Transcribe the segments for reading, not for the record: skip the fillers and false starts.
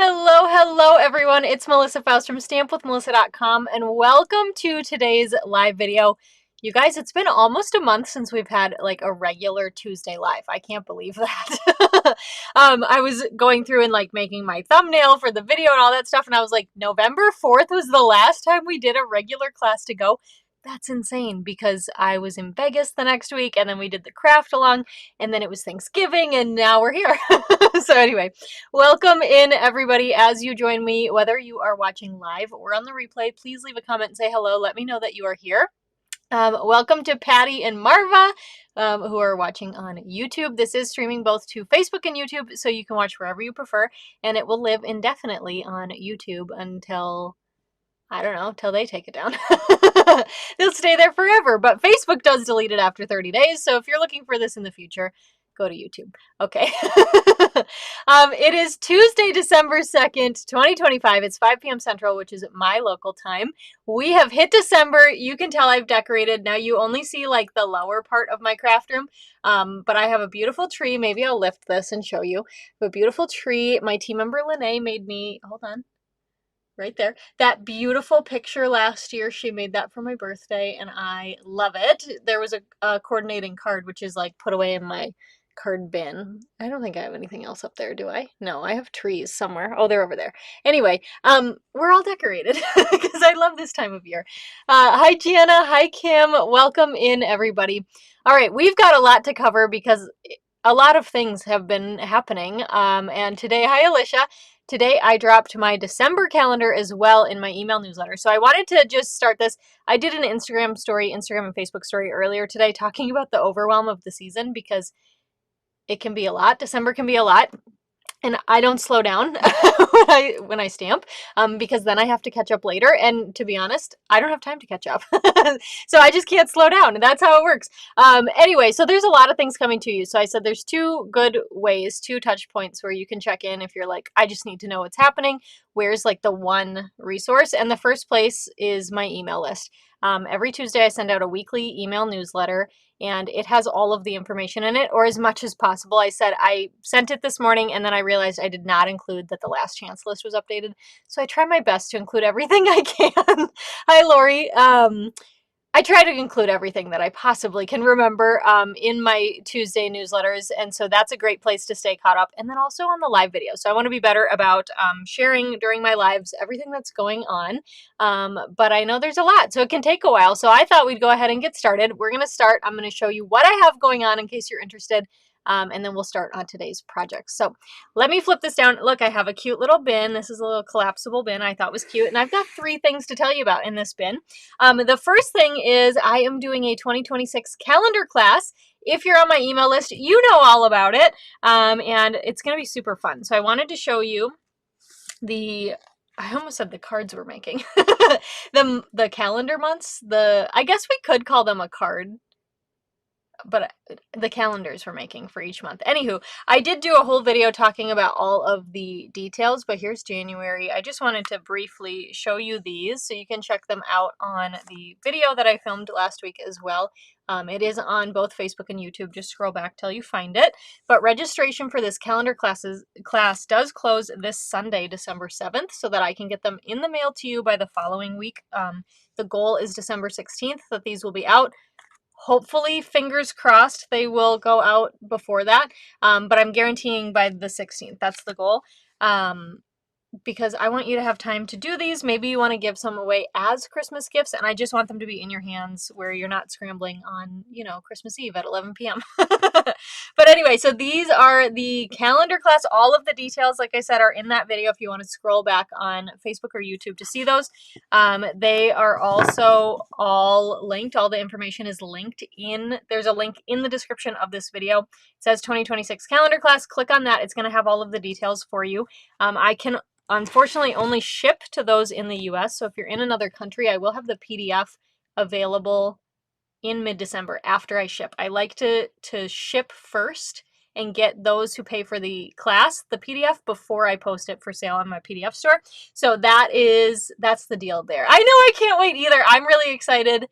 Hello everyone. It's Melissa Faust from stampwithmelissa.com and welcome to today's live video. You guys, it's been almost a month since we've had like a regular Tuesday live. I can't believe that. I was going through and like making my thumbnail for the video and all that stuff, and I was like, November 4th was the last time we did a regular class to go. That's insane because I was in Vegas the next week and then we did the craft along and then it was Thanksgiving and now we're here. So anyway, welcome in everybody as you join me, whether you are watching live or on the replay. Please leave a comment and say hello. Let me know that you are here. Welcome to Patty and Marva, who are watching on YouTube. This is streaming both to Facebook and YouTube, so you can watch wherever you prefer, and it will live indefinitely on YouTube until, I don't know, till they take it down. They'll stay there forever, but Facebook does delete it after 30 days, so if you're looking for this in the future, go to YouTube. Okay. It is Tuesday, December 2nd, 2025. It's 5 p.m. Central, which is my local time. We have hit December. You can tell I've decorated. Now you only see like the lower part of my craft room, but I have a beautiful tree. Maybe I'll lift this and show you. I have a beautiful tree. My team member Lene made me, hold on, right there, that beautiful picture last year. She made that for my birthday and I love it. There was a coordinating card, which is like put away in my card bin. I don't think I have anything else up there, do I? No, I have trees somewhere. Oh, they're over there. Anyway, we're all decorated because I love this time of year. Hi, Gianna. Hi, Kim. Welcome in, everybody. All right, we've got a lot to cover because a lot of things have been happening. And today, hi, Alicia. Today, I dropped my December calendar as well in my email newsletter. So I wanted to just start this. I did an Instagram and Facebook story earlier today talking about the overwhelm of the season because it can be a lot. December can be a lot. And I don't slow down when I stamp because then I have to catch up later. And to be honest, I don't have time to catch up. So I just can't slow down. And that's how it works. Anyway, so there's a lot of things coming to you. So I said there's two good ways, two touch points where you can check in if you're like, I just need to know what's happening. Where's like the one resource? And the first place is my email list. Every Tuesday I send out a weekly email newsletter and it has all of the information in it, or as much as possible. I said I sent it this morning and then I realized I did not include that the last chance list was updated. So I try my best to include everything I can. Hi, Lori. I try to include everything that I possibly can remember in my Tuesday newsletters, and so that's a great place to stay caught up. And then also on the live video. So I want to be better about sharing during my lives everything that's going on, but I know there's a lot, so it can take a while. So I thought we'd go ahead and get started. We're going to start. I'm going to show you what I have going on in case you're interested. And then we'll start on today's project. So let me flip this down. Look, I have a cute little bin. This is a little collapsible bin I thought was cute. And I've got 3 things to tell you about in this bin. The first thing is I am doing a 2026 calendar class. If you're on my email list, you know all about it. And it's going to be super fun. So I wanted to show you I almost said the cards we're making. the calendar months. I guess we could call them a card, but the calendars we're making for each month. Anywho, I did do a whole video talking about all of the details, but here's January. I just wanted to briefly show you these so you can check them out on the video that I filmed last week as well. It is on both Facebook and YouTube. Just scroll back till you find it. But registration for this calendar class does close this Sunday, December 7th, so that I can get them in the mail to you by the following week. The goal is December 16th that these will be out. Hopefully, fingers crossed, they will go out before that, but I'm guaranteeing by the 16th. That's the goal, because I want you to have time to do these. Maybe you want to give some away as Christmas gifts, and I just want them to be in your hands where you're not scrambling on, Christmas Eve at 11 p.m. But anyway, so these are the calendar class. All of the details, like I said, are in that video if you want to scroll back on Facebook or YouTube to see those. They are also all linked. All the information is linked there's a link in the description of this video. It says 2026 calendar class. Click on that. It's going to have all of the details for you. I can unfortunately only ship to those in the US. So if you're in another country, I will have the PDF available in mid-December after I ship. I like to ship first and get those who pay for the class the PDF before I post it for sale on my PDF store. So that's the deal there. I know, I can't wait either. I'm really excited.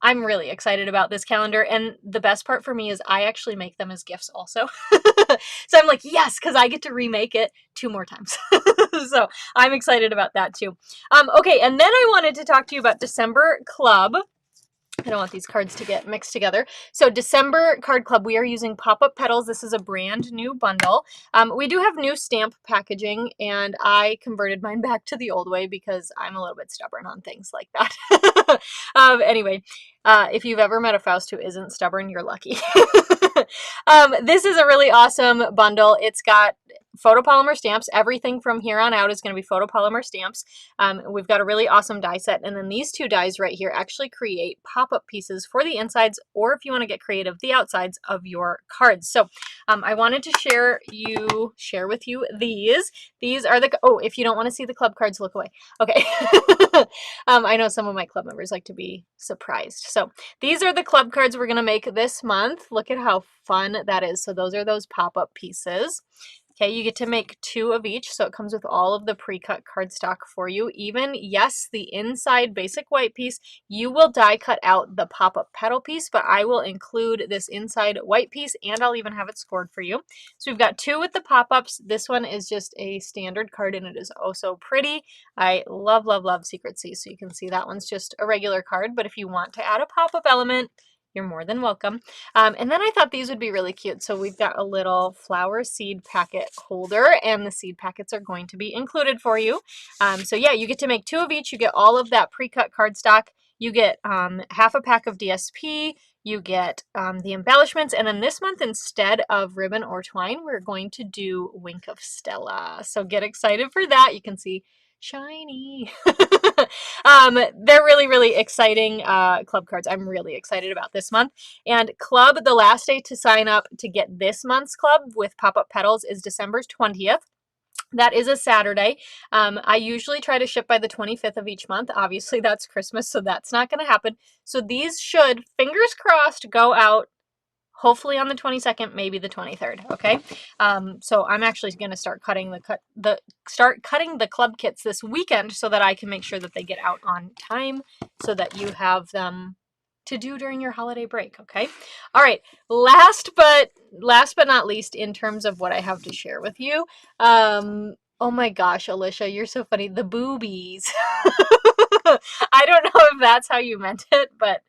I'm really excited about this calendar, and the best part for me is I actually make them as gifts also. So I'm like, yes, because I get to remake it 2 more times. So I'm excited about that too. Okay, and then I wanted to talk to you about December Club. I don't want these cards to get mixed together. So December Card Club, we are using Pop-Up Petals. This is a brand new bundle. We do have new stamp packaging, and I converted mine back to the old way because I'm a little bit stubborn on things like that. Anyway, if you've ever met a Faust who isn't stubborn, you're lucky. This is a really awesome bundle. It's got photopolymer stamps. Everything from here on out is going to be photopolymer stamps. We've got a really awesome die set, and then these two dies right here actually create pop-up pieces for the insides, or if you want to get creative, the outsides of your cards. So I wanted to share with you these. These are the, oh, if you don't want to see the club cards, look away. Okay. I know some of my club members like to be surprised. So these are the club cards we're going to make this month. Look at how fun that is. So those are those pop-up pieces. Okay, you get to make 2 of each, so it comes with all of the pre-cut cardstock for you. Even, yes, the inside basic white piece, you will die cut out the pop-up petal piece, but I will include this inside white piece, and I'll even have it scored for you. So we've got 2 with the pop-ups. This one is just a standard card, and it is oh so pretty. I love, love, love Secret Sea, so you can see that one's just a regular card, but if you want to add a pop-up element, you're more than welcome. And then I thought these would be really cute. So we've got a little flower seed packet holder, and the seed packets are going to be included for you. So yeah, you get to make 2 of each. You get all of that pre-cut cardstock. You get half a pack of DSP. You get the embellishments. And then this month, instead of ribbon or twine, we're going to do Wink of Stella. So get excited for that. You can see shiny. They're really, really exciting club cards. I'm really excited about this month. And club, the last day to sign up to get this month's club with Pop-Up Petals is December 20th. That is a Saturday. I usually try to ship by the 25th of each month. Obviously, that's Christmas, so that's not going to happen. So these should, fingers crossed, go out hopefully on the 22nd, maybe the 23rd, okay? So I'm actually going to start cutting the club kits this weekend so that I can make sure that they get out on time so that you have them to do during your holiday break, okay? All right, last but not least, in terms of what I have to share with you, oh my gosh, Alicia, you're so funny. The boobies. I don't know if that's how you meant it, but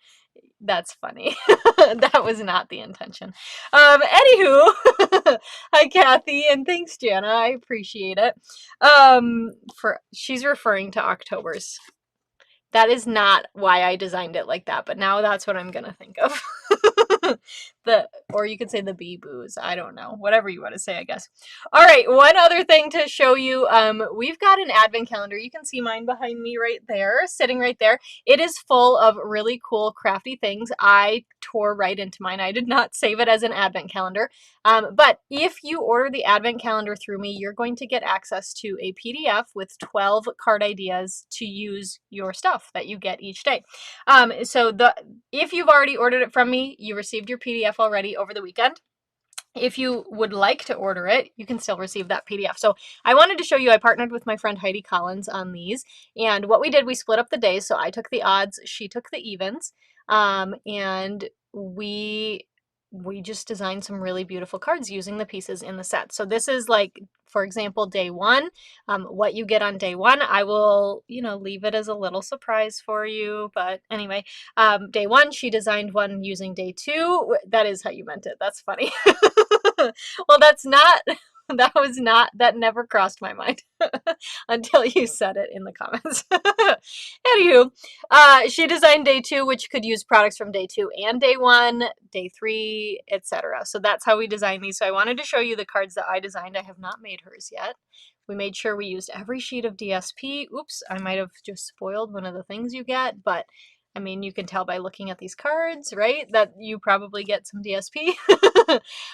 that's funny. That was not the intention. Anywho, hi Kathy, and thanks Jana. I appreciate it. She's referring to October's. That is not why I designed it like that, but now that's what I'm gonna think of. Or you could say the bee boos. I don't know. Whatever you want to say, I guess. All right, one other thing to show you. We've got an advent calendar. You can see mine behind me right there, sitting right there. It is full of really cool crafty things. I tore right into mine. I did not save it as an advent calendar. But if you order the advent calendar through me, you're going to get access to a PDF with 12 card ideas to use your stuff that you get each day. If you've already ordered it from me, you received your PDF already over the weekend. If you would like to order it, you can still receive that PDF. So I wanted to show you, I partnered with my friend Heidi Collins on these. And what we did, we split up the days. So I took the odds, she took the evens. And we just designed some really beautiful cards using the pieces in the set. So this is like, for example, day 1, what you get on day 1. I will, leave it as a little surprise for you. But anyway, day 1, she designed one using day 2. That is how you meant it. That's funny. Well, that never crossed my mind until you said it in the comments. Anywho, she designed day 2, which could use products from day 2 and day 1, day 3, etc. So that's how we designed these. So I wanted to show you the cards that I designed. I have not made hers yet. We made sure we used every sheet of DSP. Oops, I might have just spoiled one of the things you get, but I mean, you can tell by looking at these cards, right, that you probably get some DSP.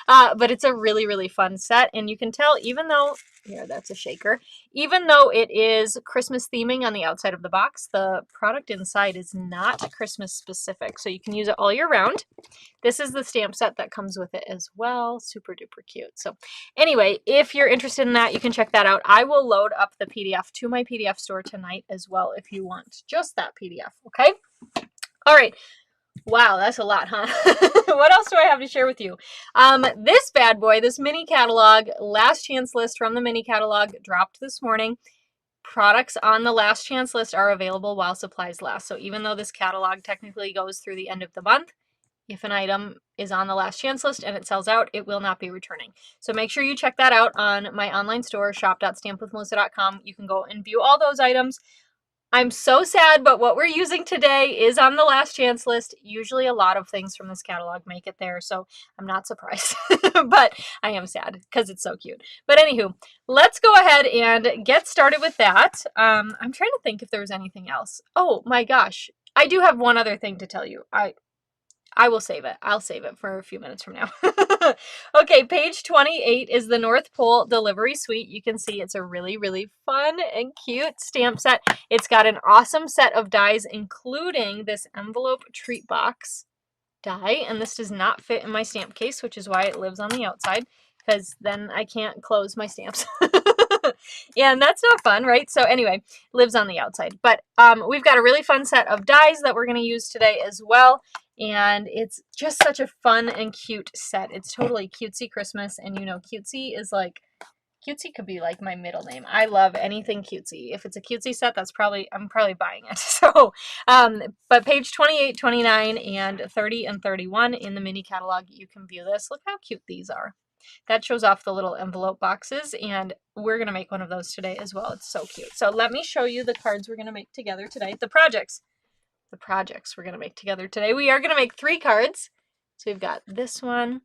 But it's a really, really fun set. And you can tell, even though, here, that's a shaker, even though it is Christmas theming on the outside of the box, the product inside is not Christmas specific. So you can use it all year round. This is the stamp set that comes with it as well. Super duper cute. So anyway, if you're interested in that, you can check that out. I will load up the PDF to my PDF store tonight as well if you want just that PDF, okay? All right, Wow, that's a lot, huh? What else do I have to share with you? This bad boy, this mini catalog, last chance list from the mini catalog dropped this morning. Products on the last chance list are available while supplies last. So even though this catalog technically goes through the end of the month, if an item is on the last chance list and it sells out, it will not be returning. So make sure you check that out on my online store, shop.stampwithmelissa.com. You can go and view all those items. I'm so sad, but what we're using today is on the last chance list. Usually a lot of things from this catalog make it there, so I'm not surprised. But I am sad because it's so cute. But anywho, let's go ahead and get started with that. I'm trying to think if there was anything else. Oh my gosh. I do have one other thing to tell you. I will save it. I'll save it for a few minutes from now. Okay, page 28 is the North Pole Delivery Suite. You can see it's a really, really fun and cute stamp set. It's got an awesome set of dies, including this envelope treat box die, and this does not fit in my stamp case, which is why it lives on the outside, because then I can't close my stamps. And that's not fun, right? So anyway, lives on the outside. But we've got a really fun set of dies that we're going to use today as well. And it's just such a fun and cute set. It's totally cutesy Christmas. And you know, cutesy is like, cutesy could be like my middle name. I love anything cutesy. If it's a cutesy set, I'm probably buying it. So, but page 28, 29, and 30 and 31 in the mini catalog, you can view this. Look how cute these are. That shows off the little envelope boxes, and we're going to make one of those today as well. It's so cute. So let me show you the cards we're going to make together today. The projects we're going to make together today. We are going to make 3 cards. So we've got this one,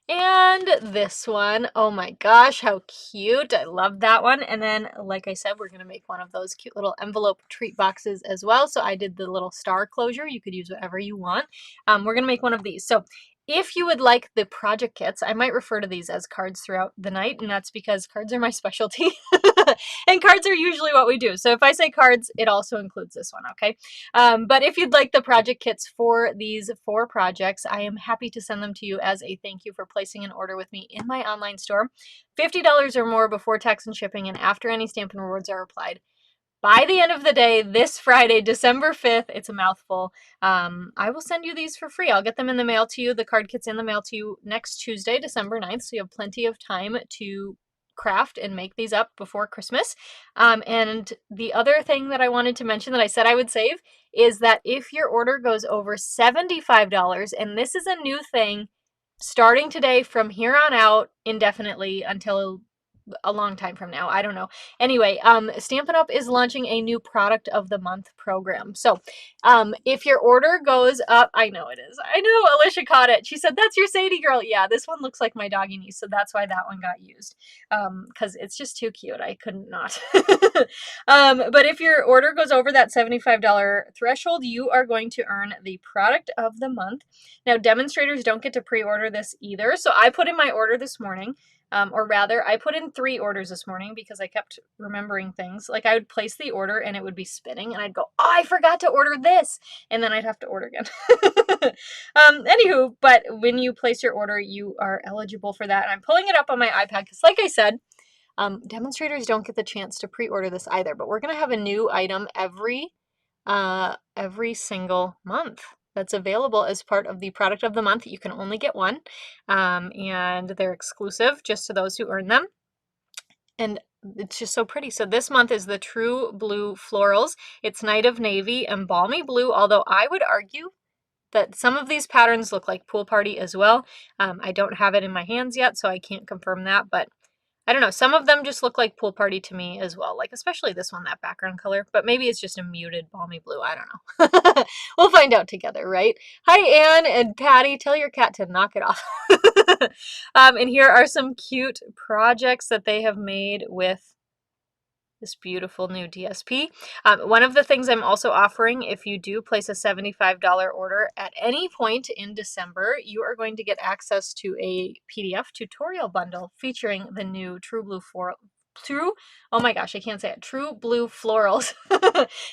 and this one. Oh my gosh, how cute. I love that one. And then, like I said, we're going to make one of those cute little envelope treat boxes as well. So I did the little star closure. You could use whatever you want. We're going to make one of these. So if you would like the project kits, I might refer to these as cards throughout the night, and that's because cards are my specialty. And cards are usually what we do. So if I say cards, it also includes this one, okay? But if you'd like the project kits for these 4 projects, I am happy to send them to you as a thank you for placing an order with me in my online store. $50 or more before tax and shipping, and after any Stampin' Rewards are applied. By the end of the day, this Friday, December 5th, it's a mouthful, I will send you these for free. I'll get them in the mail to you. The card kit's in the mail to you next Tuesday, December 9th, so you have plenty of time to craft and make these up before Christmas. And the other thing that I wanted to mention that I said I would save is that if your order goes over $75, and this is a new thing starting today from here on out indefinitely until a long time from now. I don't know. Anyway, Stampin' Up! Is launching a new Product of the Month program. So if your order goes up, I know it is. I know Alicia caught it. She said, that's your Sadie girl. Yeah, this one looks like my doggy niece. So that's why that one got used. Because it's just too cute. I couldn't not. But if your order goes over that $75 threshold, you are going to earn the Product of the Month. Now, demonstrators don't get to pre-order this either. So I put in my order this morning. Or rather, I put in 3 orders this morning because I kept remembering things. Like I would place the order and it would be spinning and I'd go, oh, I forgot to order this. And then I'd have to order again. Anywho, but when you place your order, you are eligible for that. And I'm pulling it up on my iPad because like I said, demonstrators don't get the chance to pre-order this either, but we're going to have a new item every single month that's available as part of the Product of the Month. You can only get one, and they're exclusive just to those who earn them. And it's just so pretty. So this month is the True Blue Florals. It's Night of Navy and Balmy Blue, although I would argue that some of these patterns look like Pool Party as well. I don't have it in my hands yet, so I can't confirm that, but I don't know. Some of them just look like Pool Party to me as well, like especially this one, that background color, but maybe it's just a muted balmy blue. I don't know. We'll find out together, right? Hi, Anne and Patty. Tell your cat to knock it off. And here are some cute projects that they have made with this beautiful new DSP. One of the things I'm also offering, if you do place a $75 order at any point in December, you are going to get access to a PDF tutorial bundle featuring the new True Blue oh my gosh, I can't say it, True Blue Florals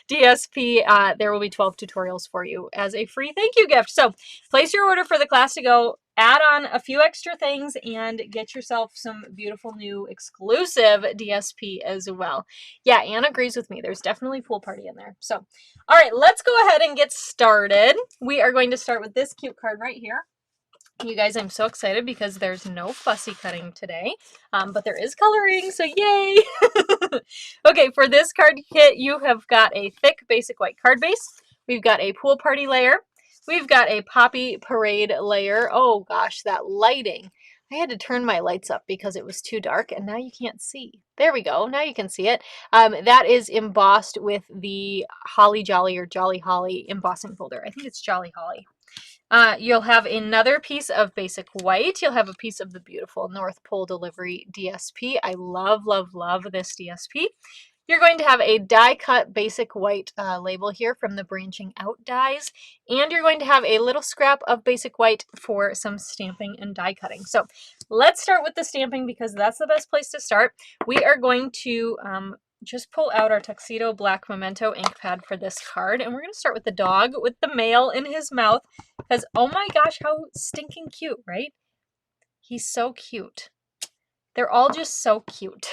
DSP. There will be 12 tutorials for you as a free thank you gift. So place your order for the class to go, add on a few extra things, and get yourself some beautiful new exclusive DSP as well. Yeah, Anne agrees with me. There's definitely pool party in there. So, all right, let's go ahead and get started. We are going to start with this cute card right here. You guys, I'm so excited because there's no fussy cutting today, but there is coloring, so yay! Okay, for this card kit, you have got a thick basic white card base. We've got a pool party layer. We've got a poppy parade layer. Oh gosh, that lighting. I had to turn my lights up because it was too dark, and now you can't see. There we go. Now you can see it. That is embossed with the Holly Jolly or Jolly Holly embossing folder. I think it's Jolly Holly. You'll have another piece of basic white. You'll have a piece of the beautiful North Pole Delivery DSP. I love, love, love this DSP. You're going to have a die cut basic white label here from the Branching Out dies, and you're going to have a little scrap of basic white for some stamping and die cutting. So let's start with the stamping because that's the best place to start. We are going to just pull out our Tuxedo Black Memento ink pad for this card, and we're going to start with the dog with the mail in his mouth because, oh my gosh, how stinking cute, right? He's so cute. They're all just so cute.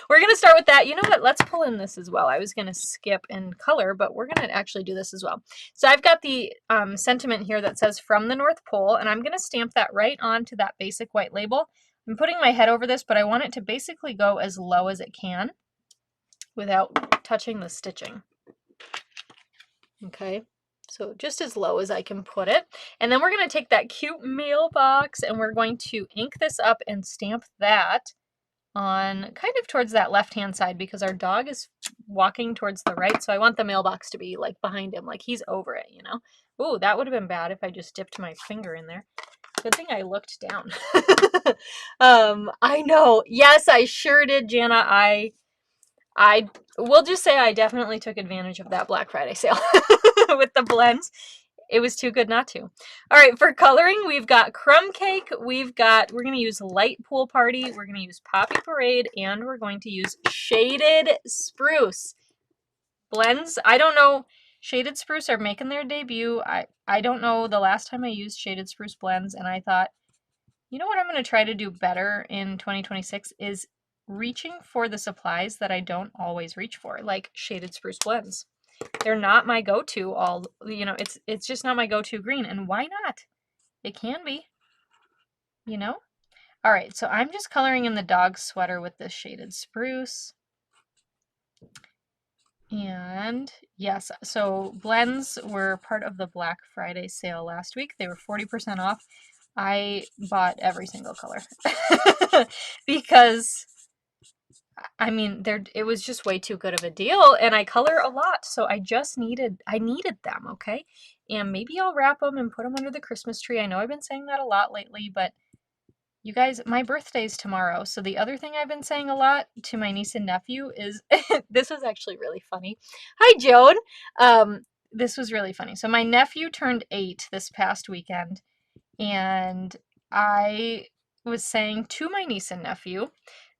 We're going to start with that. You know what? Let's pull in this as well. I was going to skip in color, but we're going to actually do this as well. So I've got the sentiment here that says from the North Pole, and I'm going to stamp that right onto that basic white label. I'm putting my head over this, but I want it to basically go as low as it can without touching the stitching. Okay. So just as low as I can put it. And then we're going to take that cute mailbox and we're going to ink this up and stamp that on kind of towards that left-hand side because our dog is walking towards the right. So I want the mailbox to be like behind him, like he's over it, you know? Ooh, that would have been bad if I just dipped my finger in there. Good thing I looked down. I know. Yes, I sure did, Jana. I will just say I definitely took advantage of that Black Friday sale with the blends. It was too good not to. All right, for coloring, we've got Crumb Cake. We're going to use Light Pool Party. We're going to use Poppy Parade, and we're going to use Shaded Spruce. Blends, I don't know. Shaded Spruce are making their debut. I don't know the last time I used Shaded Spruce blends, and I thought, you know what I'm going to try to do better in 2026 is reaching for the supplies that I don't always reach for, like Shaded Spruce blends. They're not my go-to it's just not my go-to green, and why not? It can be, you know? All right, so I'm just coloring in the dog sweater with this Shaded Spruce. And yes, so blends were part of the Black Friday sale last week. They were 40% off. I bought every single color because I mean, it was just way too good of a deal, and I color a lot, so I needed them, okay? And maybe I'll wrap them and put them under the Christmas tree. I know I've been saying that a lot lately, but you guys, my birthday's tomorrow, so the other thing I've been saying a lot to my niece and nephew is, this was actually really funny. Hi, Joan. This was really funny. So my nephew turned 8 this past weekend, and I was saying to my niece and nephew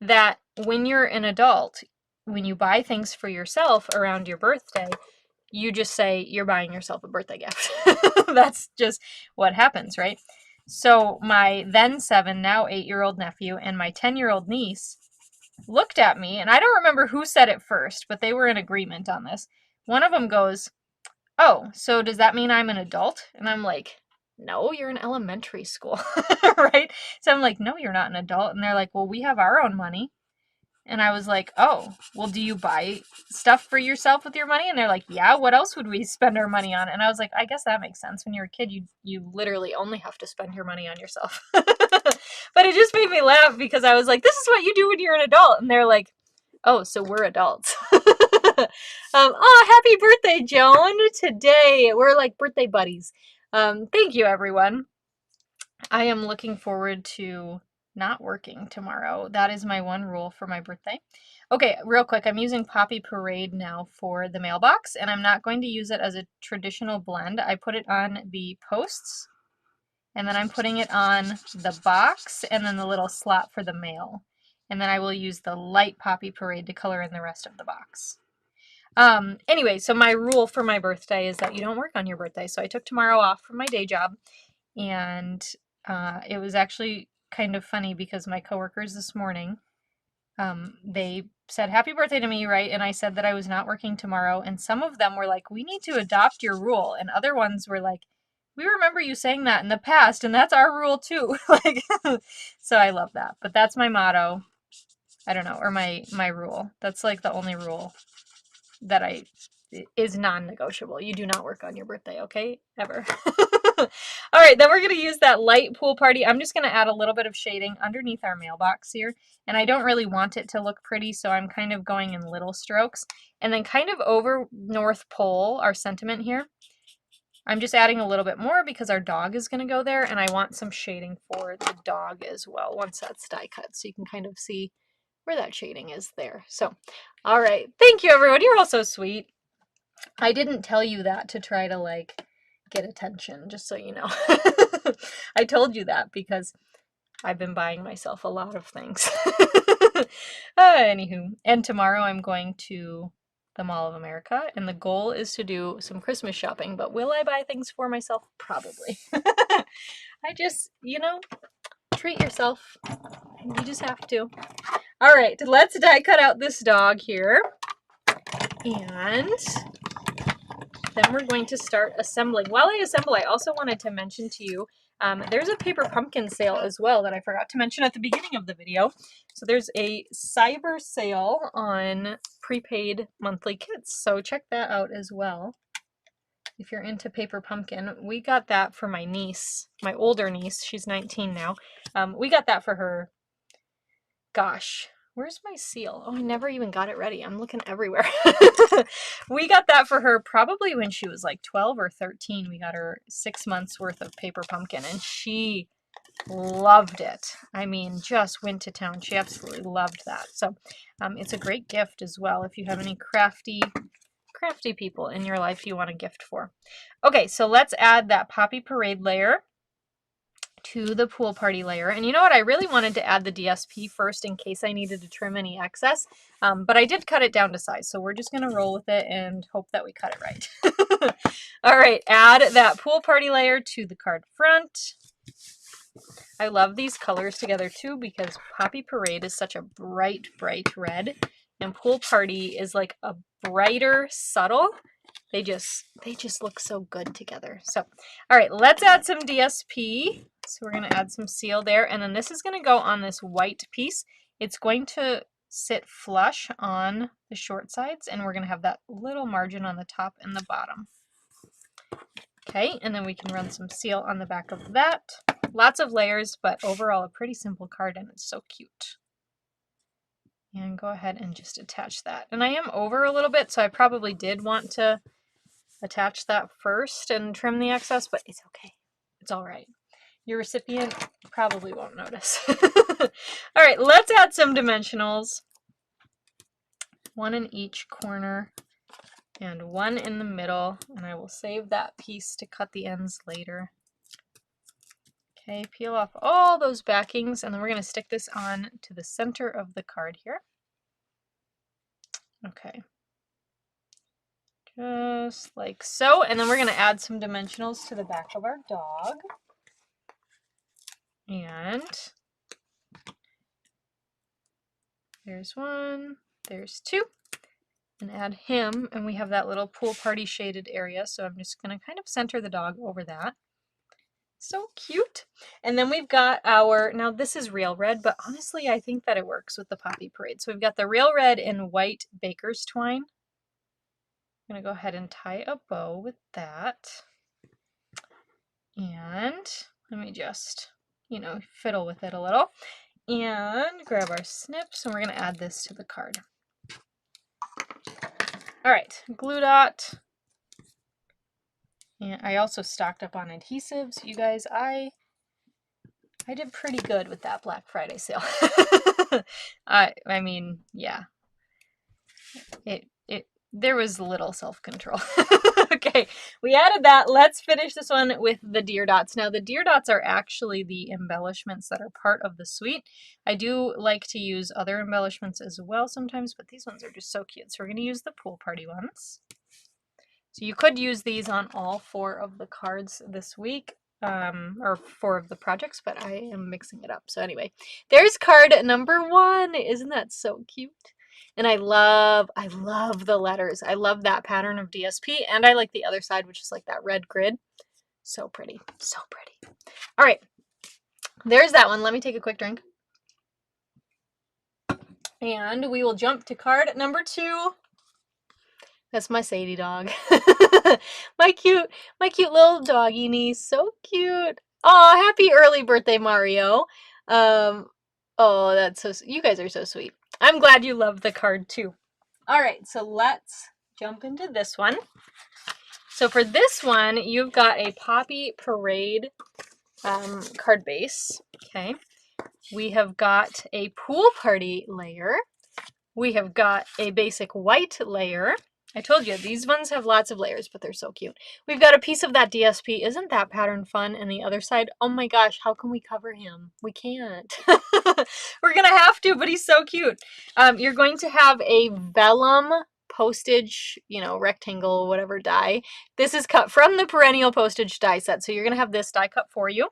that when you're an adult, when you buy things for yourself around your birthday, you just say you're buying yourself a birthday gift. That's just what happens, right? So my then 7, now 8-year-old nephew and my 10-year-old niece looked at me, and I don't remember who said it first, but they were in agreement on this. One of them goes, "Oh, so does that mean I'm an adult?" And I'm like, "No, you're in elementary school," right? So I'm like, "No, you're not an adult." And they're like, "Well, we have our own money." And I was like, "Oh, well, do you buy stuff for yourself with your money?" And they're like, "Yeah, what else would we spend our money on?" And I was like, "I guess that makes sense. When you're a kid, you literally only have to spend your money on yourself." But it just made me laugh because I was like, "This is what you do when you're an adult." And they're like, "Oh, so we're adults." Oh, happy birthday, Joan. Today, we're like birthday buddies. Thank you, everyone. I am looking forward to not working tomorrow. That is my one rule for my birthday. Okay, real quick, I'm using Poppy Parade now for the mailbox, and I'm not going to use it as a traditional blend. I put it on the posts, and then I'm putting it on the box, and then the little slot for the mail. And then I will use the light Poppy Parade to color in the rest of the box. Anyway, so my rule for my birthday is that you don't work on your birthday. So I took tomorrow off from my day job, and it was actually kind of funny because my coworkers this morning, they said happy birthday to me, right? And I said that I was not working tomorrow, and some of them were like, we need to adopt your rule, and other ones were like, we remember you saying that in the past, and that's our rule too. Like, so I love that. But that's my motto. I don't know, or my rule. That's like the only rule that is non-negotiable. You do not work on your birthday, okay? Ever. All right, then we're going to use that light pool party. I'm just going to add a little bit of shading underneath our mailbox here, and I don't really want it to look pretty, so I'm kind of going in little strokes. And then kind of over North Pole, our sentiment here, I'm just adding a little bit more because our dog is going to go there, and I want some shading for the dog as well once that's die cut, so you can kind of see where that shading is there. So, all right. Thank you, everyone. You're all so sweet. I didn't tell you that to try to, like, get attention, just so you know. I told you that because I've been buying myself a lot of things. Anywho, and tomorrow I'm going to the Mall of America, and the goal is to do some Christmas shopping, but will I buy things for myself? Probably. I just, you know, treat yourself. You just have to. All right, let's die cut out this dog here. And then we're going to start assembling. While I assemble, I also wanted to mention to you, there's a paper pumpkin sale as well that I forgot to mention at the beginning of the video. So there's a cyber sale on prepaid monthly kits. So check that out as well. If you're into paper pumpkin, we got that for my niece, my older niece. She's 19 now. We got that for her. Gosh, where's my seal? Oh, I never even got it ready. I'm looking everywhere. We got that for her probably when she was like 12 or 13. We got her 6 months worth of paper pumpkin, and she loved it. I mean, just went to town. She absolutely loved that. So it's a great gift as well if you have any crafty people in your life you want to gift for. Okay, so let's add that Poppy Parade layer to the pool party layer. And you know what? I really wanted to add the DSP first in case I needed to trim any excess, but I did cut it down to size. So we're just going to roll with it and hope that we cut it right. All right, add that pool party layer to the card front. I love these colors together too because Poppy Parade is such a bright, bright red, and Pool Party is like a brighter, subtle. They just look so good together. So, all right, let's add some DSP. So we're going to add some seal there, and then this is going to go on this white piece. It's going to sit flush on the short sides, and we're going to have that little margin on the top and the bottom. Okay, and then we can run some seal on the back of that. Lots of layers, but overall a pretty simple card, and it's so cute. And go ahead and just attach that. And I am over a little bit, so I probably did want to attach that first and trim the excess, but it's okay. It's all right. Your recipient probably won't notice. All right, let's add some dimensionals. One in each corner and one in the middle, and I will save that piece to cut the ends later. Okay, peel off all those backings, and then we're going to stick this on to the center of the card here. Okay. Just like so, and then we're going to add some dimensionals to the back of our dog. And there's one, there's two, and add him, and we have that little pool party shaded area, so I'm just going to kind of center the dog over that. So cute. And then we've got our, now this is real red, but honestly I think that it works with the Poppy Parade. So we've got the real red and white baker's twine. I'm going to go ahead and tie a bow with that. And let me just, you know, fiddle with it a little. And grab our snips, and we're going to add this to the card. All right, glue dot. And I also stocked up on adhesives. You guys, I did pretty good with that Black Friday sale. I mean, yeah. there was little self-control. Okay, we added that. Let's finish this one with the deer dots. Now, the deer dots are actually the embellishments that are part of the suite. I do like to use other embellishments as well sometimes, but these ones are just so cute. So we're going to use the pool party ones. So you could use these on all 4 of the cards this week, or 4 of the projects, but I am mixing it up. So anyway, there's card number 1. Isn't that so cute? And I love the letters. I love that pattern of DSP, and I like the other side, which is like that red grid. So pretty, so pretty. All right, there's that one. Let me take a quick drink. And we will jump to card number 2. That's my Sadie dog. my cute little doggy niece. So cute. Oh, happy early birthday, Mario. Oh, that's so, you guys are so sweet. I'm glad you love the card too. All right, so let's jump into this one. So for this one, you've got a Poppy Parade card base. Okay. We have got a pool party layer. We have got a basic white layer. I told you, these ones have lots of layers, but they're so cute. We've got a piece of that DSP. Isn't that pattern fun? And the other side, oh my gosh, how can we cover him? We can't. We're going to have to, but he's so cute. You're going to have a vellum postage, rectangle, whatever die. This is cut from the perennial postage die set. So you're going to have this die cut for you.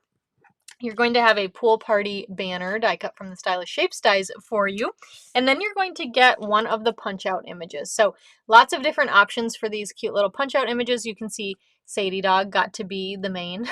You're going to have a pool party banner die cut from the Stylish Shapes dies for you. And then you're going to get one of the punch out images. So lots of different options for these cute little punch out images. You can see Sadie dog got to be the main.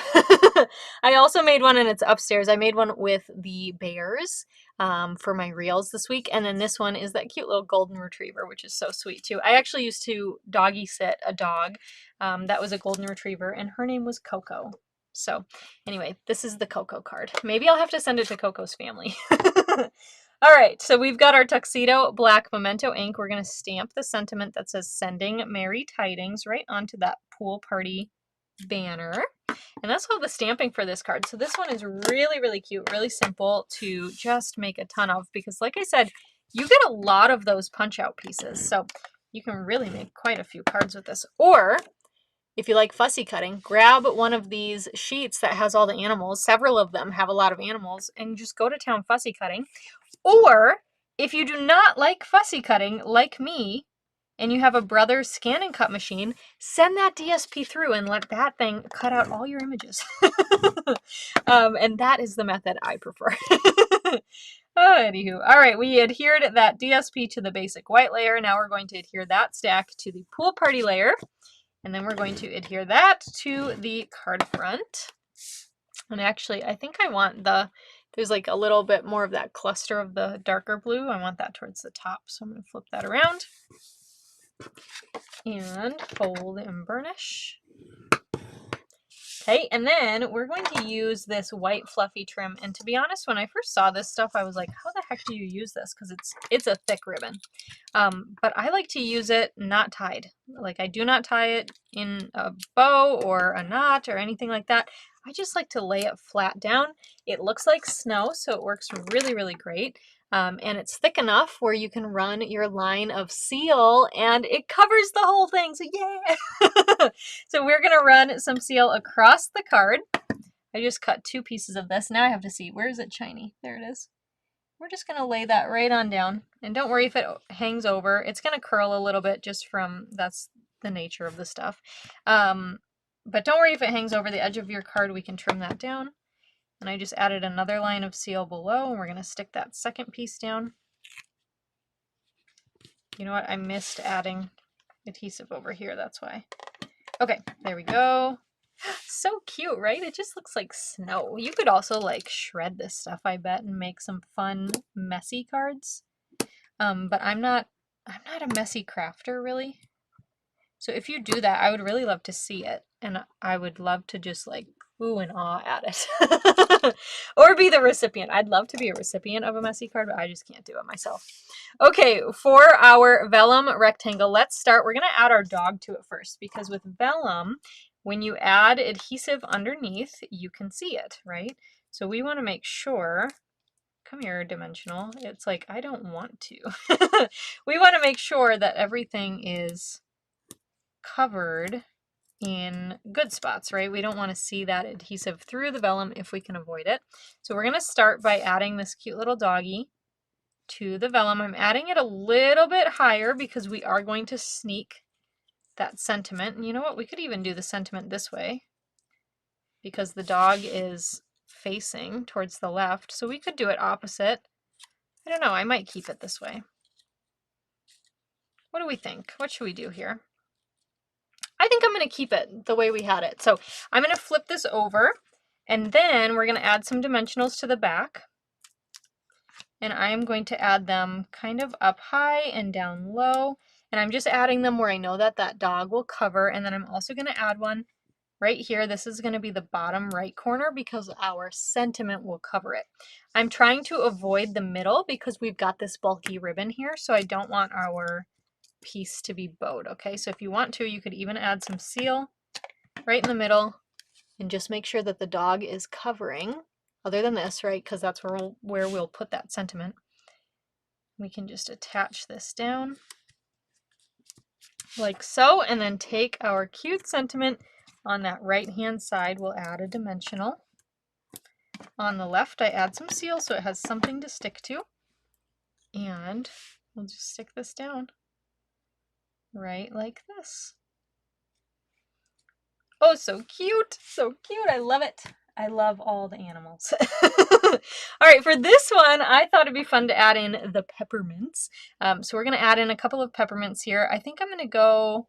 I also made one, and it's upstairs. I made one with the bears for my reels this week. And then this one is that cute little golden retriever, which is so sweet too. I actually used to doggy sit a dog that was a golden retriever, and her name was Coco. So anyway, this is the Coco card. Maybe I'll have to send it to Coco's family. All right, so we've got our tuxedo black memento ink. We're going to stamp the sentiment that says sending merry tidings right onto that pool party banner. And that's all the stamping for this card. So this one is really, really cute, really simple to just make a ton of, because like I said, you get a lot of those punch out pieces. So you can really make quite a few cards with this. Or if you like fussy cutting, grab one of these sheets that has all the animals. Several of them have a lot of animals, and just go to town fussy cutting. Or if you do not like fussy cutting, like me, and you have a Brothers scan and cut machine, send that DSP through and let that thing cut out all your images. And that is the method I prefer. Anywho, all right, we adhered that DSP to the basic white layer. Now we're going to adhere that stack to the pool party layer. And then we're going to adhere that to the card front. And actually, I think I want there's like a little bit more of that cluster of the darker blue. I want that towards the top. So I'm going to flip that around and fold and burnish. Okay, and then we're going to use this white fluffy trim. And to be honest, when I first saw this stuff, I was like, how the heck do you use this? Because it's a thick ribbon. But I like to use it not tied. Like, I do not tie it in a bow or a knot or anything like that. I just like to lay it flat down. It looks like snow, so it works really, really great. And it's thick enough where you can run your line of seal and it covers the whole thing. So yeah. So we're going to run some seal across the card. I just cut 2 pieces of this. Now I have to see, where is it shiny? There it is. We're just going to lay that right on down. And don't worry if it hangs over. It's going to curl a little bit just from, that's the nature of the stuff. But don't worry if it hangs over the edge of your card. We can trim that down. And I just added another line of seal below, and we're going to stick that second piece down. You know what? I missed adding adhesive over here. That's why. Okay, there we go. So cute, right? It just looks like snow. You could also like shred this stuff, I bet, and make some fun, messy cards. But I'm not a messy crafter, really. So if you do that, I would really love to see it. And I would love to just like ooh and awe at it. Or be the recipient. I'd love to be a recipient of a messy card, but I just can't do it myself. Okay, for our vellum rectangle, let's start. We're going to add our dog to it first, because with vellum, when you add adhesive underneath, you can see it, right? So we want to make sure, come here, dimensional. It's like, I don't want to. We want to make sure that everything is covered in good spots, right? We don't want to see that adhesive through the vellum if we can avoid it. So we're going to start by adding this cute little doggy to the vellum. I'm adding it a little bit higher because we are going to sneak that sentiment. And you know what? We could even do the sentiment this way because the dog is facing towards the left. So we could do it opposite. I don't know. I might keep it this way. What do we think? What should we do here? I think I'm going to keep it the way we had it. So I'm going to flip this over and then we're going to add some dimensionals to the back. And I'm going to add them kind of up high and down low. And I'm just adding them where I know that that dog will cover. And then I'm also going to add one right here. This is going to be the bottom right corner because our sentiment will cover it. I'm trying to avoid the middle because we've got this bulky ribbon here. So I don't want our piece to be bowed. Okay, so if you want to, you could even add some seal right in the middle and just make sure that the dog is covering, other than this, right? Because that's where we'll put that sentiment. We can just attach this down like so, and then take our cute sentiment on that right hand side. We'll add a dimensional. On the left, I add some seal so it has something to stick to, and we'll just stick this down right like this. Oh, so cute. So cute. I love it. I love all the animals. All right, for this one, I thought it'd be fun to add in the peppermints. So we're going to add in a couple of peppermints here. I think I'm going to go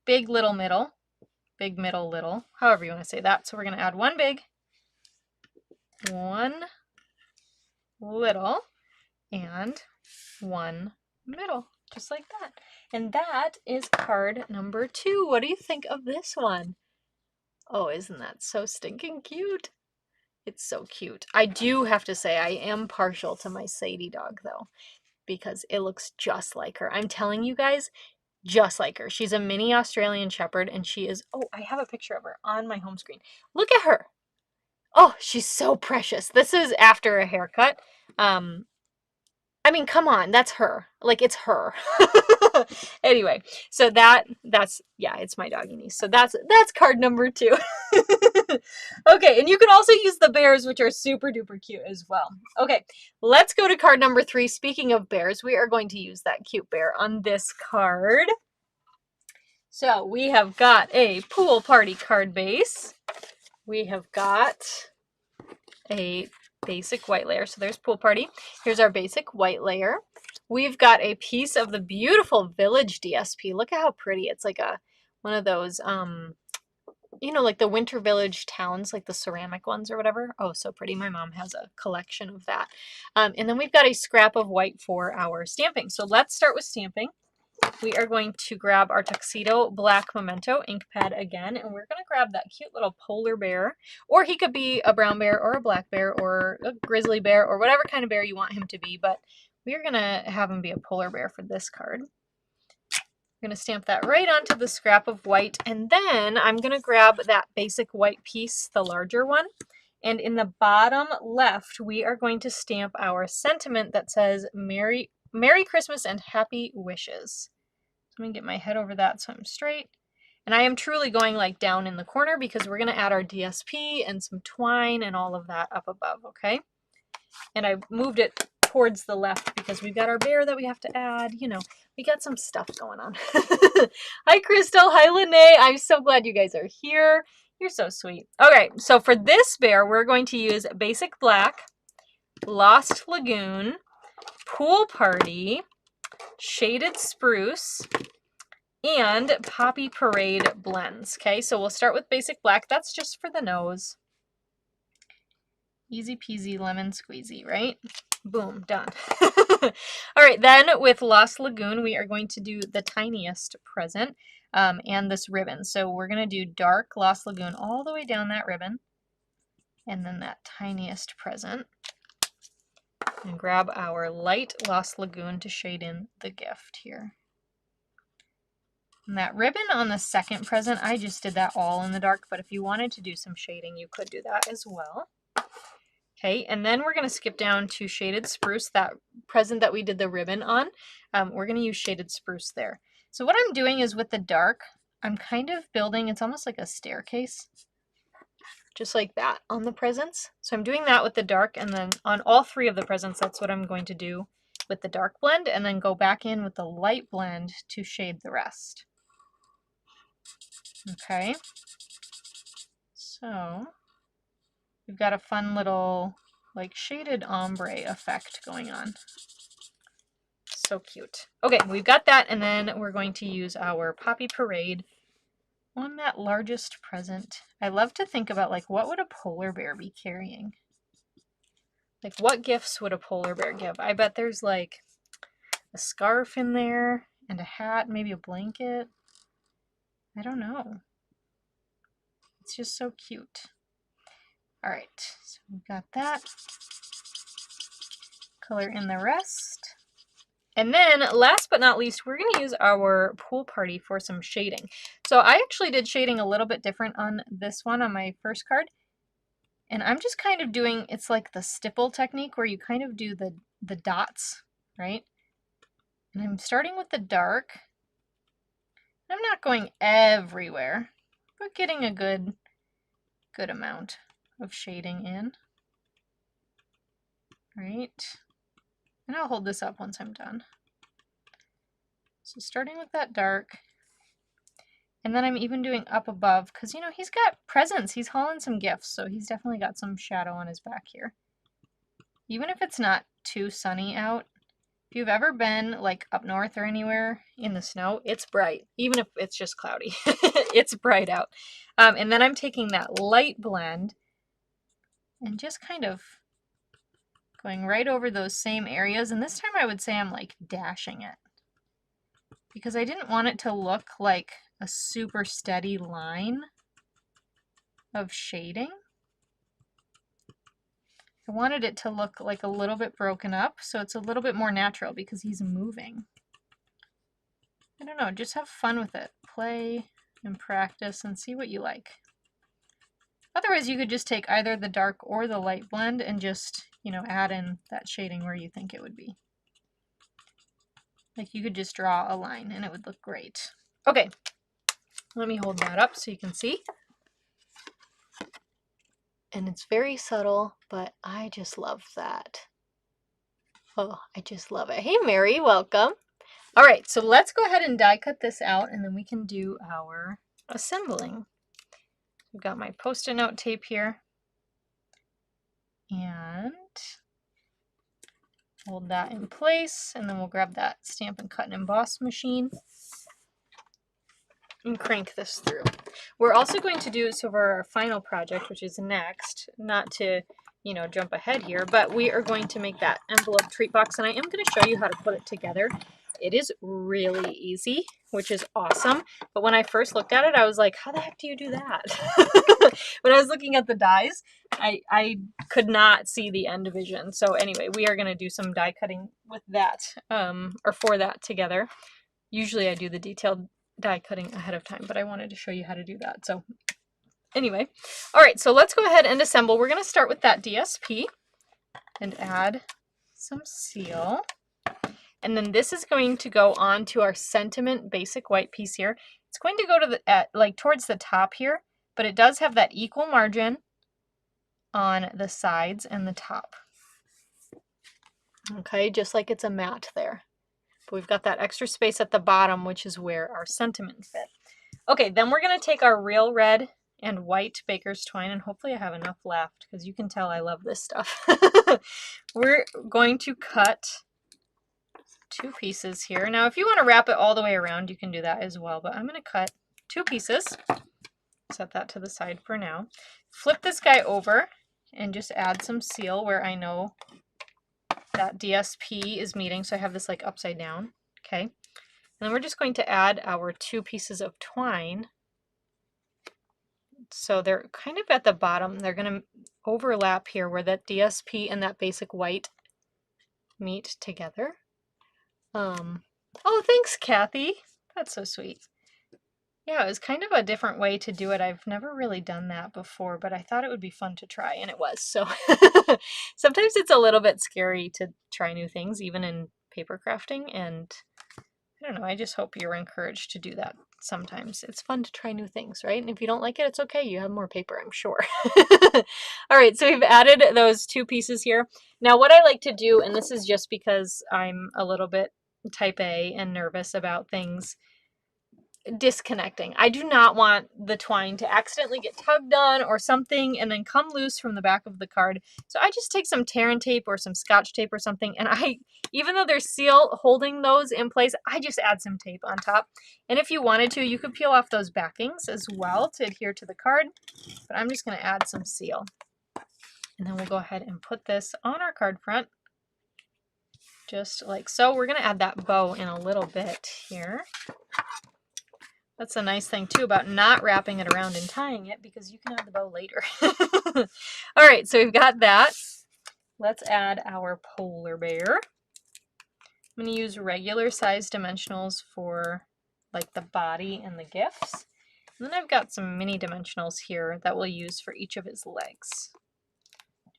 big, little, middle. Big, middle, little. However you want to say that. So we're going to add one big, one little, and one middle. Just like that. And that is card number 2. What do you think of this one? Oh, isn't that so stinking cute? It's so cute. I do have to say I am partial to my Sadie dog though, because it looks just like her. I'm telling you guys, just like her. She's a mini Australian Shepherd and she is, oh, I have a picture of her on my home screen. Look at her. Oh, she's so precious. This is after a haircut. I mean, come on, that's her. Like, it's her. Anyway, so that's yeah, it's my doggy niece. So that's card number 2. Okay, and you can also use the bears, which are super duper cute as well. Okay, let's go to card number 3. Speaking of bears, we are going to use that cute bear on this card. So we have got a pool party card base. We have got a basic white layer. So there's pool party. Here's our basic white layer. We've got a piece of the beautiful Village DSP. Look at how pretty. It's like one of those, you know, like the Winter Village towns, like the ceramic ones or whatever. Oh, so pretty. My mom has a collection of that. And then we've got a scrap of white for our stamping. So let's start with stamping. We are going to grab our Tuxedo Black Memento ink pad again, and we're going to grab that cute little polar bear, or he could be a brown bear or a black bear or a grizzly bear or whatever kind of bear you want him to be, but we're going to have him be a polar bear for this card. We're going to stamp that right onto the scrap of white, and then I'm going to grab that basic white piece, the larger one, and in the bottom left, we are going to stamp our sentiment that says Merry Christmas and Happy Wishes. Let me get my head over that so I'm straight. And I am truly going like down in the corner because we're going to add our DSP and some twine and all of that up above, okay? And I moved it towards the left because we've got our bear that we have to add. You know, we got some stuff going on. Hi, Crystal. Hi, Lene. I'm so glad you guys are here. You're so sweet. Okay, so for this bear, we're going to use Basic Black, Lost Lagoon, Pool Party, Shaded Spruce, and Poppy Parade blends. Okay, so we'll start with Basic Black. That's just for the nose. Easy peasy lemon squeezy, right? Boom, done. All right, then with Lost Lagoon, we are going to do the tiniest present and this ribbon. So we're going to do dark Lost Lagoon all the way down that ribbon, and then that tiniest present. And grab our light Lost Lagoon to shade in the gift here. And that ribbon on the second present, I just did that all in the dark, but if you wanted to do some shading, you could do that as well. Okay, and then we're going to skip down to Shaded Spruce, that present that we did the ribbon on. We're going to use Shaded Spruce there. So what I'm doing is with the dark, I'm kind of building, it's almost like a staircase, just like that on the presents. So I'm doing that with the dark, and then on all three of the presents, that's what I'm going to do with the dark blend, and then go back in with the light blend to shade the rest. Okay, so we've got a fun little like shaded ombre effect going on. So cute. Okay, we've got that, and then we're going to use our Poppy Parade on that largest present. I love to think about like what would a polar bear be carrying? Like what gifts would a polar bear give? I bet there's like a scarf in there and a hat, maybe a blanket. I don't know. It's just so cute. All right, so we've got that. Color in the rest. And then last but not least, we're going to use our pool party for some shading. So I actually did shading a little bit different on this one, on my first card. And I'm just kind of doing, it's like the stipple technique where you kind of do the dots, right? And I'm starting with the dark. I'm not going everywhere, but getting a good amount of shading in. Right? And I'll hold this up once I'm done. So starting with that dark, and then I'm even doing up above, because, you know, he's got presents. He's hauling some gifts, so he's definitely got some shadow on his back here. Even if it's not too sunny out, if you've ever been, like, up north or anywhere in the snow, it's bright. Even if it's just cloudy, it's bright out. And then I'm taking that light blend and just kind of going right over those same areas. And this time I would say I'm, like, dashing it, because I didn't want it to look like a super steady line of shading. I wanted it to look like a little bit broken up, so it's a little bit more natural because he's moving. I don't know, just have fun with it. Play and practice and see what you like. Otherwise, you could just take either the dark or the light blend and just, you know, add in that shading where you think it would be. Like you could just draw a line and it would look great. Okay, let me hold that up so you can see. And it's very subtle, but I just love that. Oh, I just love it. Hey, Mary, welcome. All right, so let's go ahead and die cut this out, and then we can do our assembling. We've got my Post-it note tape here. And hold that in place, and then we'll grab that Stampin' Cut and Emboss machine and crank this through. We're also going to do, so for our final project, which is next, not to, you know, jump ahead here, but we are going to make that envelope treat box, and I am going to show you how to put it together. It is really easy, which is awesome, but when I first looked at it, I was like, how the heck do you do that? When I was looking at the dies, I could not see the end vision. So anyway, we are going to do some die cutting with that, or for that together. Usually I do the detailed die cutting ahead of time, but I wanted to show you how to do that. So anyway, all right, so let's go ahead and assemble. We're going to start with that DSP and add some seal. And then this is going to go on to our Sentiment basic white piece here. It's going to go to the like towards the top here, but it does have that equal margin on the sides and the top. Okay, just like it's a mat there. But we've got that extra space at the bottom, which is where our sentiment fit. Okay, then we're going to take our real red and white baker's twine, and hopefully I have enough left because you can tell I love this stuff. We're going to cut 2 pieces here. Now, if you want to wrap it all the way around, you can do that as well, but I'm going to cut 2 pieces. Set that to the side for now. Flip this guy over and just add some seal where I know that DSP is meeting, so I have this like upside down. Okay, and then we're just going to add our 2 pieces of twine. So they're kind of at the bottom. They're going to overlap here where that DSP and that basic white meet together. Oh, thanks, Kathy. That's so sweet. Yeah, it was kind of a different way to do it. I've never really done that before, but I thought it would be fun to try, and it was. So sometimes it's a little bit scary to try new things, even in paper crafting, and I don't know, I just hope you're encouraged to do that sometimes. It's fun to try new things, right? And if you don't like it, it's okay. You have more paper, I'm sure. All right, so we've added those 2 pieces here. Now what I like to do, and this is just because I'm a little bit type A and nervous about things disconnecting. I do not want the twine to accidentally get tugged on or something and then come loose from the back of the card. So I just take some tear and tape or some scotch tape or something, and even though there's seal holding those in place, I just add some tape on top. And if you wanted to, you could peel off those backings as well to adhere to the card, but I'm just going to add some seal. And then we'll go ahead and put this on our card front, just like so. We're going to add that bow in a little bit here. That's a nice thing too about not wrapping it around and tying it, because you can add the bow later. All right, so we've got that. Let's add our polar bear. I'm going to use regular size dimensionals for like the body and the gifts. And then I've got some mini dimensionals here that we'll use for each of his legs,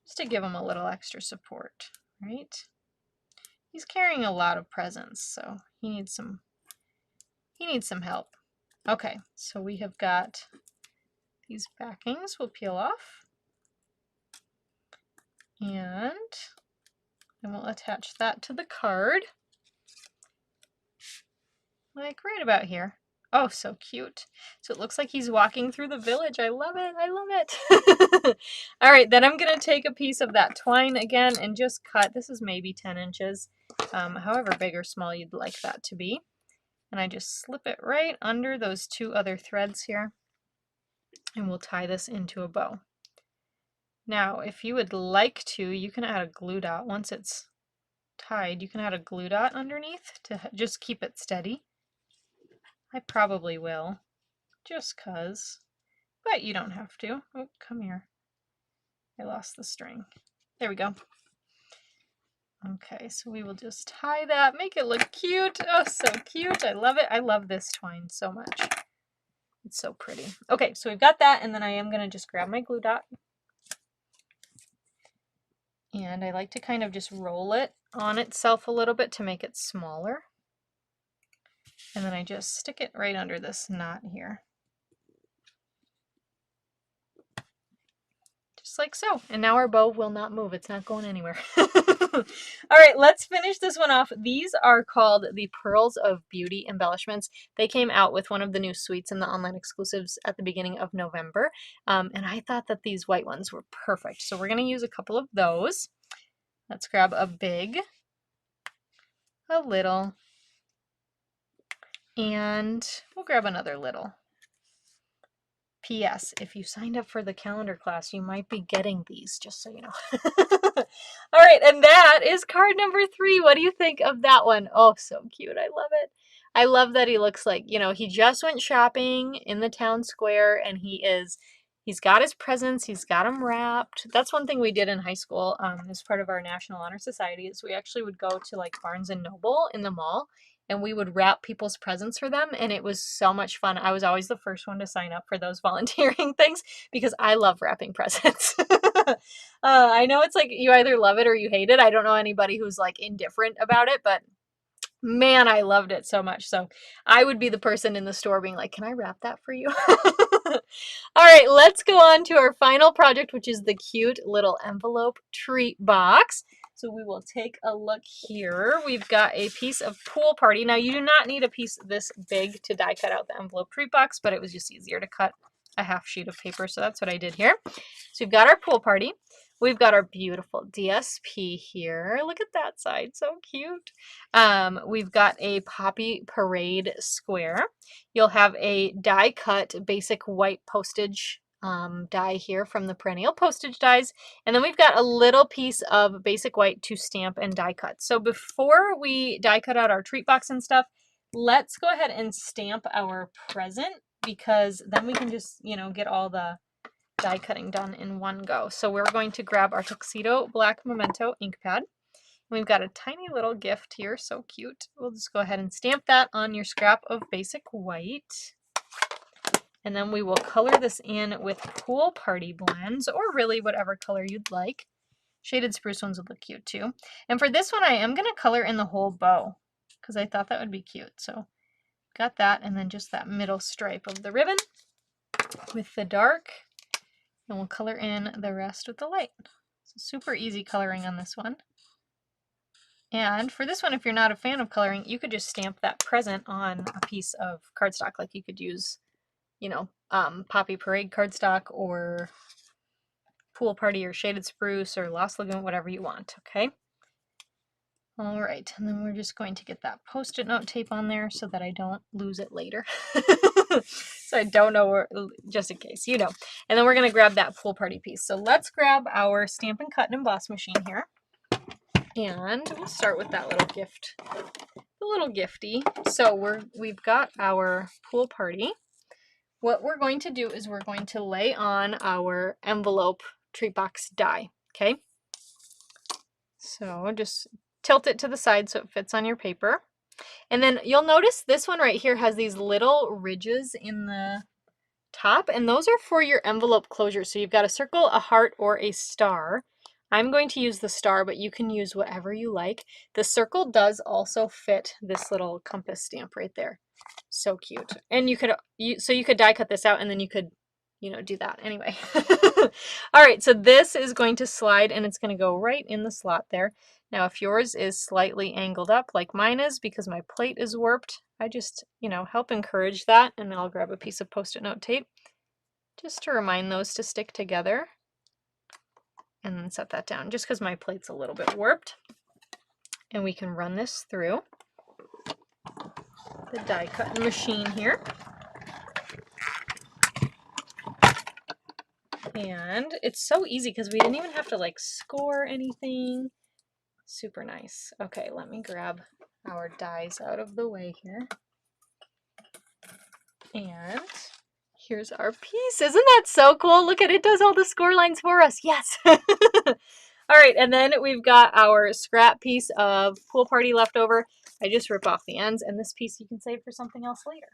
just to give him a little extra support, right? He's carrying a lot of presents, so he needs some help. Okay, so we have got these backings. We'll peel off, and then we'll attach that to the card, like right about here. Oh, so cute. So it looks like he's walking through the village. I love it. I love it. All right, then I'm going to take a piece of that twine again and just cut. This is maybe 10 inches, however big or small you'd like that to be. And I just slip it right under those 2 other threads here, and we'll tie this into a bow. Now, if you would like to, you can add a glue dot. Once it's tied, you can add a glue dot underneath to just keep it steady. I probably will, just 'cause, but you don't have to. Oh, come here. I lost the string. There we go. Okay, so we will just tie that, make it look cute. Oh, so cute. I love it. I love this twine so much. It's so pretty. Okay, so we've got that, and then I am going to just grab my glue dot. And I like to kind of just roll it on itself a little bit to make it smaller. And then I just stick it right under this knot here. Just like so. And now our bow will not move. It's not going anywhere. All right, let's finish this one off. These are called the Pearls of Beauty embellishments. They came out with one of the new suites in the online exclusives at the beginning of November. And I thought that these white ones were perfect. So we're going to use a couple of those. Let's grab a big, a little, and we'll grab another little. P.S. If you signed up for the calendar class, you might be getting these, just so you know. All right, and that is card number 3. What do you think of that one? Oh, so cute. I love it. I love that he looks like, you know, he just went shopping in the town square, and he's got his presents, he's got them wrapped. That's one thing we did in high school as part of our National Honor Society, is we actually would go to like Barnes and Noble in the mall, and we would wrap people's presents for them, and it was so much fun. I was always the first one to sign up for those volunteering things because I love wrapping presents. I know it's like you either love it or you hate it. I don't know anybody who's like indifferent about it, but man, I loved it so much. So I would be the person in the store being like, can I wrap that for you? All right, let's go on to our final project, which is the cute little envelope treat box. So we will take a look here. We've got a piece of Pool Party. Now, you do not need a piece this big to die cut out the envelope treat box, but it was just easier to cut a half sheet of paper. So that's what I did here. So we've got our Pool Party. We've got our beautiful DSP here. Look at that side, so cute. We've got a Poppy Parade square. You'll have a die cut basic white postage die here from the Perennial Postage Dies. And then we've got a little piece of basic white to stamp and die cut. So before we die cut out our treat box and stuff, let's go ahead and stamp our present, because then we can just, you know, get all the die cutting done in one go. So we're going to grab our Tuxedo Black Memento ink pad. We've got a tiny little gift here, so cute. We'll just go ahead and stamp that on your scrap of basic white. And then we will color this in with Pool Party blends, or really whatever color you'd like. Shaded spruce ones would look cute too. And for this one, I am going to color in the whole bow because I thought that would be cute. So got that, and then just that middle stripe of the ribbon with the dark, and we'll color in the rest with the light. So super easy coloring on this one. And for this one, if you're not a fan of coloring, you could just stamp that present on a piece of cardstock. Like you could use, you know, Poppy Parade cardstock, or Pool Party, or Shaded Spruce, or Lost Lagoon, whatever you want, okay? All right, and then we're just going to get that Post-it note tape on there so that I don't lose it later. So I don't know where, just in case, you know. And then we're going to grab that Pool Party piece. So let's grab our Stampin' Cut and Emboss machine here. And we'll start with that little gift, the little gifty. So we've got our Pool Party. What we're going to do is we're going to lay on our envelope treat box die, okay? So just tilt it to the side so it fits on your paper. And then you'll notice this one right here has these little ridges in the top, and those are for your envelope closure. So you've got a circle, a heart, or a star. I'm going to use the star, but you can use whatever you like. The circle does also fit this little compass stamp right there. So cute. And you could die cut this out, and then you could, you know, do that anyway. All right, so this is going to slide, and it's going to go right in the slot there. Now, if yours is slightly angled up like mine is because my plate is warped, I just, you know, help encourage that, and then I'll grab a piece of Post-it note tape just to remind those to stick together, and then set that down just because my plate's a little bit warped. And we can run this through the die cutting machine here. And it's so easy because we didn't even have to like score anything. Super nice. Okay, let me grab our dies out of the way here. And here's our piece. Isn't that so cool? Look at it, does all the score lines for us. Yes. All right, and then we've got our scrap piece of Pool Party left over. I just rip off the ends, and this piece you can save for something else later.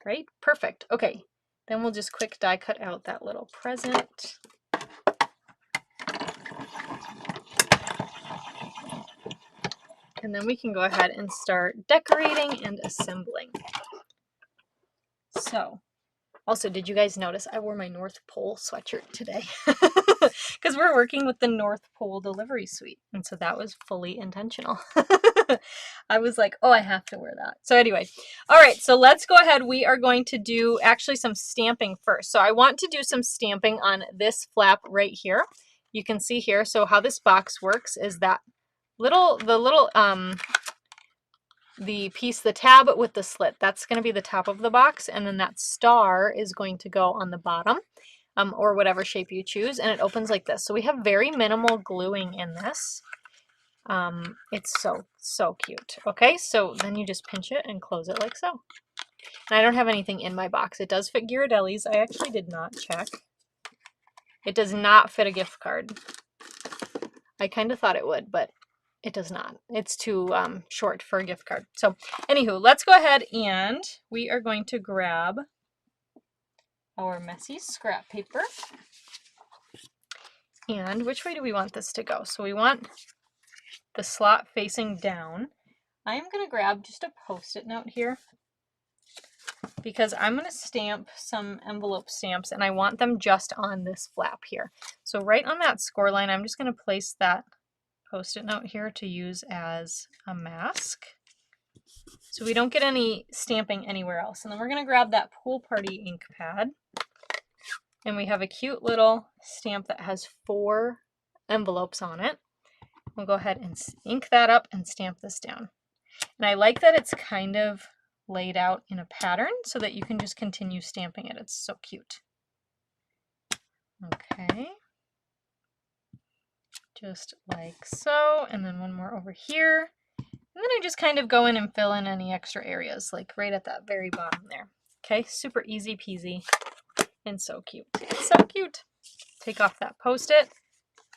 Right? Perfect. Okay, then we'll just quick die cut out that little present. And then we can go ahead and start decorating and assembling. So, also, did you guys notice I wore my North Pole sweatshirt today? Because we're working with the North Pole delivery suite. And so that was fully intentional. I was like, oh, I have to wear that. So anyway, all right, so let's go ahead. We are going to do actually some stamping first. So I want to do some stamping on this flap right here. You can see here. So how this box works is that the piece, the tab with the slit, that's going to be the top of the box, and then that star is going to go on the bottom, or whatever shape you choose, and it opens like this. So we have very minimal gluing in this. It's so cute. Okay, so then you just pinch it and close it like so. And I don't have anything in my box. It does fit Ghirardelli's. I actually did not check. It does not fit a gift card. I kind of thought it would, but it does not. It's too short for a gift card. So anywho, let's go ahead and we are going to grab our messy scrap paper. And which way do we want this to go? So we want the slot facing down. I am going to grab just a Post-it note here because I'm going to stamp some envelope stamps, and I want them just on this flap here. So right on that score line, I'm just going to place that Post-it note here to use as a mask so we don't get any stamping anywhere else. And then we're going to grab that Pool Party ink pad, and we have a cute little stamp that has 4 envelopes on it. We'll go ahead and ink that up and stamp this down. And I like that it's kind of laid out in a pattern so that you can just continue stamping it. It's so cute. Okay. Just like so, and then one more over here. And then I just kind of go in and fill in any extra areas, like right at that very bottom there. Okay, super easy peasy and so cute. It's so cute. Take off that Post-it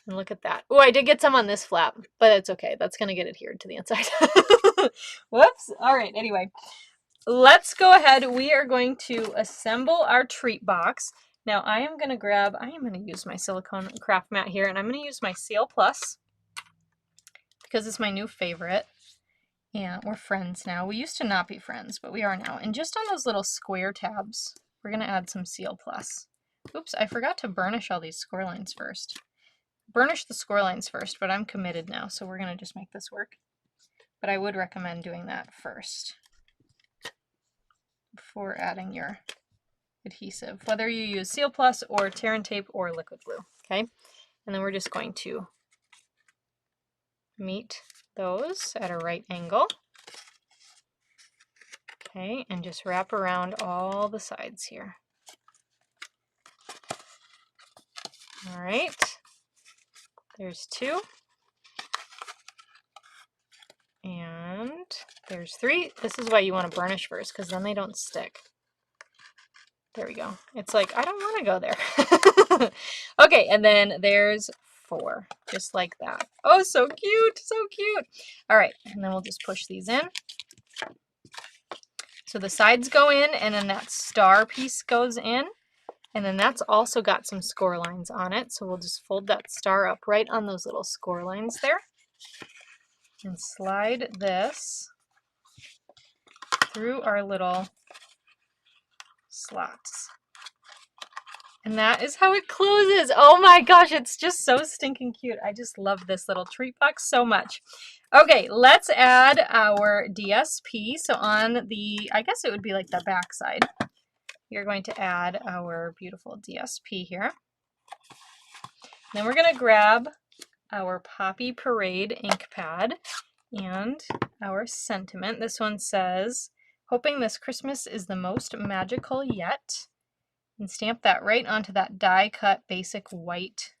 and look at that. Oh, I did get some on this flap, but it's okay. That's going to get adhered to the inside. Whoops. All right, anyway. let's go ahead. We are going to assemble our treat box. Now I am going to use my silicone craft mat here, and I'm going to use my Seal Plus because it's my new favorite. And we're friends now. We used to not be friends, but we are now. And just on those little square tabs, we're going to add some Seal Plus. Oops, I forgot to burnish all these score lines first. Burnish the score lines first, but I'm committed now, so we're going to just make this work. But I would recommend doing that first before adding your adhesive, whether you use Seal Plus or Tear and Tape or liquid glue, okay? And then we're just going to meet those at a right angle, okay, and just wrap around all the sides here. All right, there's two, and there's three. This is why you want to burnish first, because then they don't stick. There we go. It's like, I don't want to go there. Okay, and then there's four, just like that. Oh, so cute, so cute. All right, and then we'll just push these in. So the sides go in, and then that star piece goes in, and then that's also got some score lines on it. So we'll just fold that star up right on those little score lines there, and slide this through our little slots. And that is how it closes. Oh my gosh, it's just so stinking cute. I just love this little treat box so much. Okay, let's add our DSP. So on the, I guess it would be like the back side, you're going to add our beautiful DSP here. Then we're going to grab our Poppy Parade ink pad and our sentiment. This one says, hoping this Christmas is the most magical yet. And stamp that right onto that die cut basic white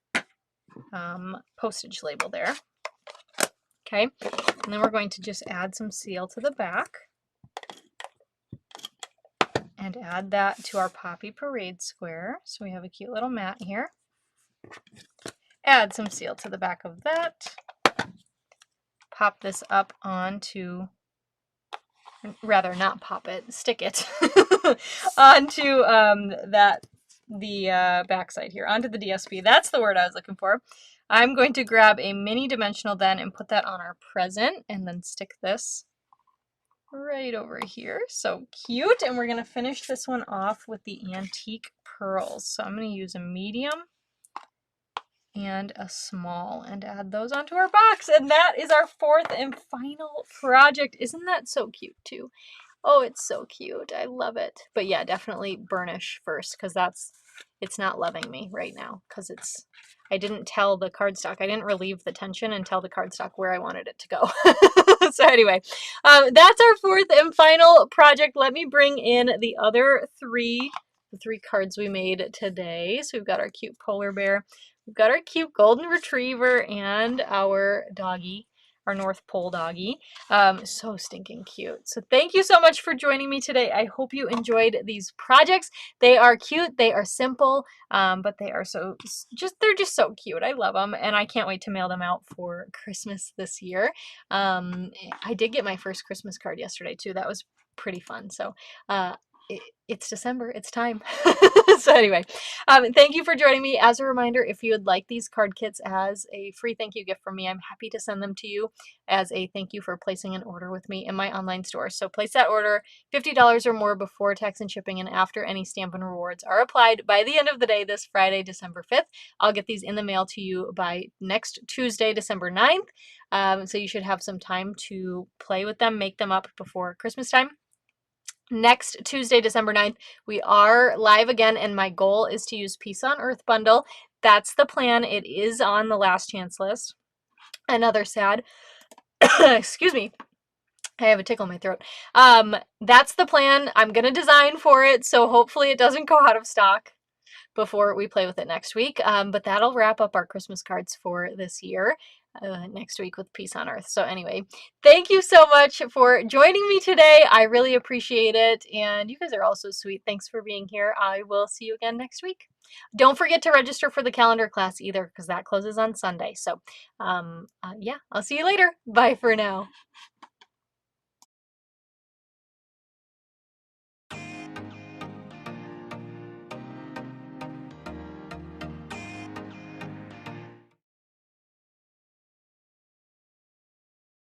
postage label there. Okay, and then we're going to just add some seal to the back and add that to our Poppy Parade square. So we have a cute little mat here. Add some seal to the back of that. Pop this up onto, rather not pop it, stick it onto the backside here, onto the DSP. That's the word I was looking for. I'm going to grab a mini dimensional then and put that on our present, and then stick this right over here. So cute. And we're going to finish this one off with the antique pearls. So I'm going to use a medium and a small and add those onto our box. And that is our fourth and final project. Isn't that so cute too? Oh, it's so cute. I love it. But yeah, definitely burnish first, because it's not loving me right now, because I didn't tell the cardstock. I didn't relieve the tension and tell the cardstock where I wanted it to go. So anyway, that's our fourth and final project. Let me bring in the other three cards we made today. So we've got our cute polar bear, we've got our cute golden retriever, and our doggy, our North Pole doggy. So stinking cute. So thank you so much for joining me today. I hope you enjoyed these projects. They are cute, they are simple, but they are they're just so cute. I love them, and I can't wait to mail them out for Christmas this year. I did get my first Christmas card yesterday too. That was pretty fun. So it's December, it's time. So anyway, thank you for joining me. As a reminder, if you would like these card kits as a free thank you gift from me, I'm happy to send them to you as a thank you for placing an order with me in my online store. So place that order, $50 or more, before tax and shipping and after any Stampin' Rewards are applied by the end of the day this Friday, December 5th. I'll get these in the mail to you by next Tuesday, December 9th. So you should have some time to play with them, make them up before Christmas time. Next Tuesday, December 9th, we are live again, and my goal is to use Peace on Earth bundle. That's the plan. It is on the last chance list. Another sad, excuse me, I have a tickle in my throat. That's the plan. I'm going to design for it, so hopefully it doesn't go out of stock before we play with it next week. But that'll wrap up our Christmas cards for this year. Next week with Peace on Earth. So anyway, thank you so much for joining me today. I really appreciate it. And you guys are all so sweet. Thanks for being here. I will see you again next week. Don't forget to register for the calendar class either, because that closes on Sunday. So yeah, I'll see you later. Bye for now.